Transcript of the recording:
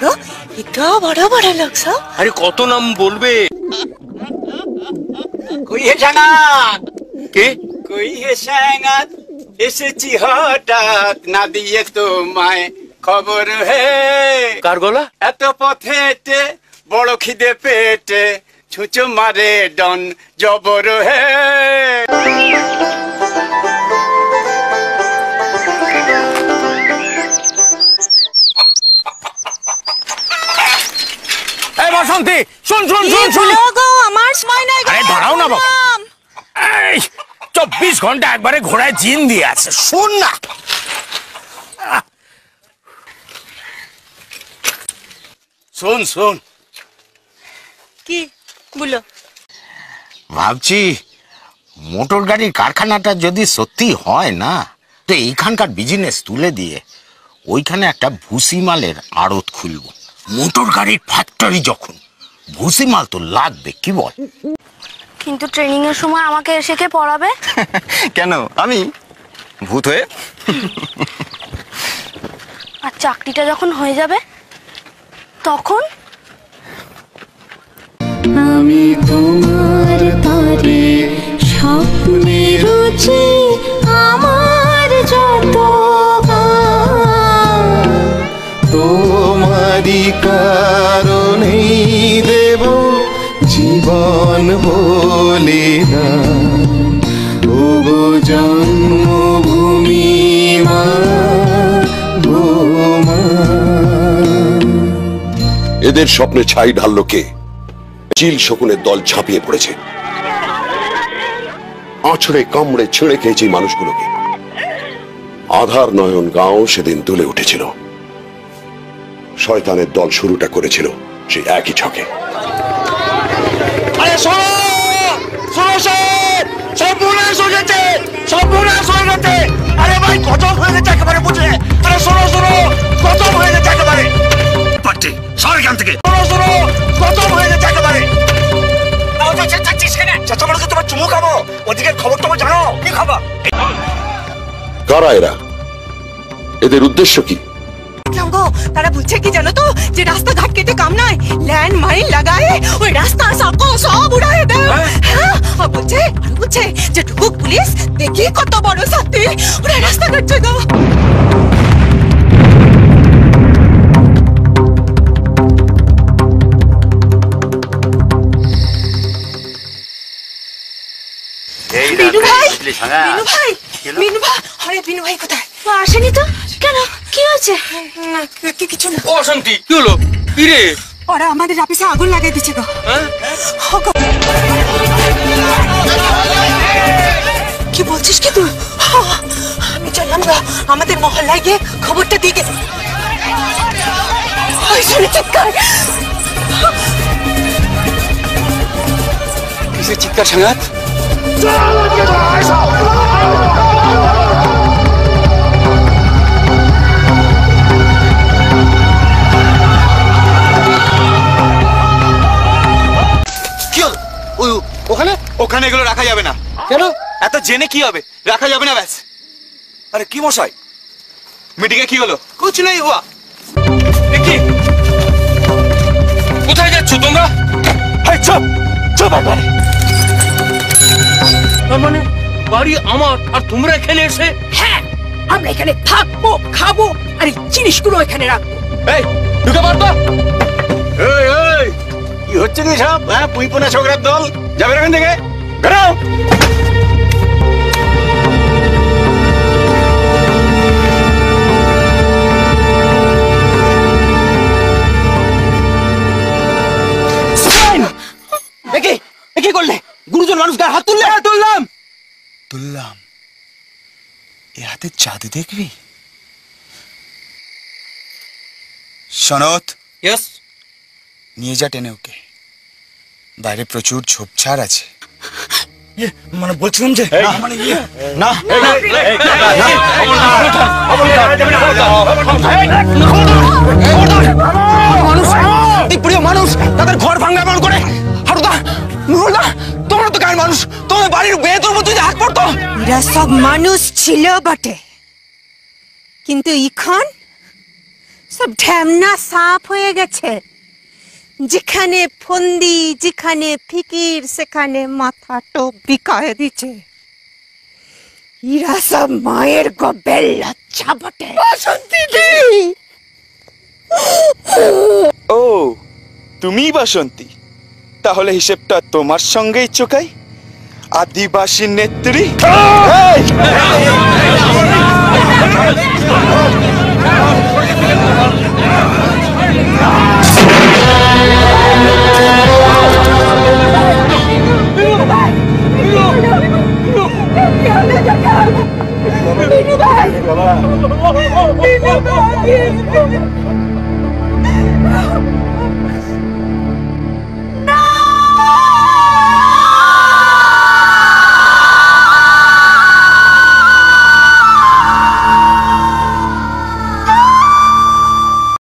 गो इतना बड़ा बड़ा लोग सब। अरे कत नाम बोलबे? कोई है जनात के? कोई है सायनात এসেছি হঠাৎ না দিয়ে তোমায় খবর হে কার গলা? এত পথে হেঁটে বড় খিদে পেটে ছুঁচো মারে ডন জবর হে। এই বসন্তী শুন শুন শুন শুন গো আমার সময় নাই গো। আরে দাঁড়াও না বাবা, এই 24 ঘন্টা একবারে ঘোড়ায় জিন দিয়ে আছে, শুন না। শোন শোন কি বলো? ভাবছি মোটর গাড়ির কারখানাটা যদি সত্যি হয় না, তো এইখানকার বিজনেস তুলে দিয়ে ওইখানে একটা ভুসি মালের আড়ত খুলবো। মোটর গাড়ির ফ্যাক্টরি যখন, ভুসি মাল তো লাগবে, কি বল? কিন্তু ট্রেনিং এর সময় আমাকে এসে কে পড়াবে? কেন আমি ভূত হয়ে? আর চাকরিটা যখন হয়ে যাবে তখন? আমি তোমার তরে স্বপ্নে রুচি আমার যত তোমারি কারণে দেব জীবন বলে না ও জন্মভূমি মা গো মা। এদের স্বপ্নে ছাই ঢাললো কে? চিল শকুনের দল ঝাঁপিয়ে পড়েছে, আছড়ে কামড়ে ছেড়ে খেয়েছে মানুষগুলোকে। আধার নয়ন গাঁও সেদিন তুলে উঠেছিল, শয়তানের দল শুরুটা করেছিল সেই একই ছকে। আরে শোনো শোনো সর্বনাশ হয়ে গেছে, সর্বনাশ হয়ে গেছে। আরে ভাই গজব হয়ে গেছে একেবারে, বুঝলে? আরে শোনো শোনো গজব হয়ে গেছে একেবারে। পাচ্ছি সর এখান থেকে। শোনো শোনো গজব হয়ে গেছে একেবারে। চেঁচামাকে তোমার চুমু খাবো, ওদিকে খবর তোমার জানো কি খবর? কারা এরা? এদের উদ্দেশ্য কি? গো তারা বলছে কি জানো তো, যে রাস্তা ঘাট কেটে কাম নাই, ল্যান্ড মাইন লাগায় ওই রাস্তা সব উড়ায় দেয়। হ্যাঁ, আর বলছে যে টুকুক পুলিশ দেখি কত বড় সাথে ওরা রাস্তা কাটছে গো। বিনু ভাই, বিনু ভাই, আরে বিনু ভাই কোথায়? আসেনি তো? কেন, কি হয়েছে? না কিছু না। ও শান্তি, কি হলো? কি রে? ওরা আমাদের অফিসে আগুন লাগাই দিচ্ছে গো। কি বলছিস কি তুই? আমি চললাম গো, আমাদের মহল্লায় গিয়ে খবরটা দিয়ে গে। শুনে চিৎকার, কিসের চিৎকার সাঙ্গাত? ওখানে ওখানে এগুলো রাখা যাবে না। কেন? এত জেনে কি হবে? রাখা যাবে না ব্যাস। আরে কি মশাই, মিটিং এ কি হলো? কুছ নেই হুয়া। কি কোথায় যাচ্ছ তোমরা? হাই চুপ চুপ। মানে বাড়ি আমার আর তোমরা এখানে এসে? হ্যাঁ, আমরা এখানে থাকবো, খাবো আর এই জিনিসগুলো এখানে রাখবো। এই ঢুকে পারতো? এই এই কি হচ্ছে কি সব? হ্যাঁ, পুইপোনা ছোকরার দল, যাবে এখান থেকে, বেরাও। কি করলে? গুরুজন মানুষ গায়ে হাত তুললে? তুললাম। এ হাতে জাদু দেখবি? সনত, ইয়েস, নিয়ে যা টেনে ওকে, বাইরে প্রচুর ঝোপঝাড় আছে। মানে বলছিলাম যে না মানুষ তাদের ঘর ভাঙা এমন করে। হারুদা, নুরুদা, তোমরা তো গায়ের মানুষ, তোমার বাড়ির বেতর মতো হাত পড়তো। এরা সব মানুষ ছিল বটে, কিন্তু এখন সব ঢ্যামনা সাফ হয়ে গেছে। যেখানে ফন্দি, যেখানে ফিকির, সেখানে মাথা টোপ বিকায় দিচ্ছে। এরা সব মায়ের গবের লজ্জা বটে। বাসন্তী দি, ও তুমি বাসন্তী, তাহলে হিসেবটা তোমার সঙ্গেই চোকাই। আদিবাসী নেত্রী।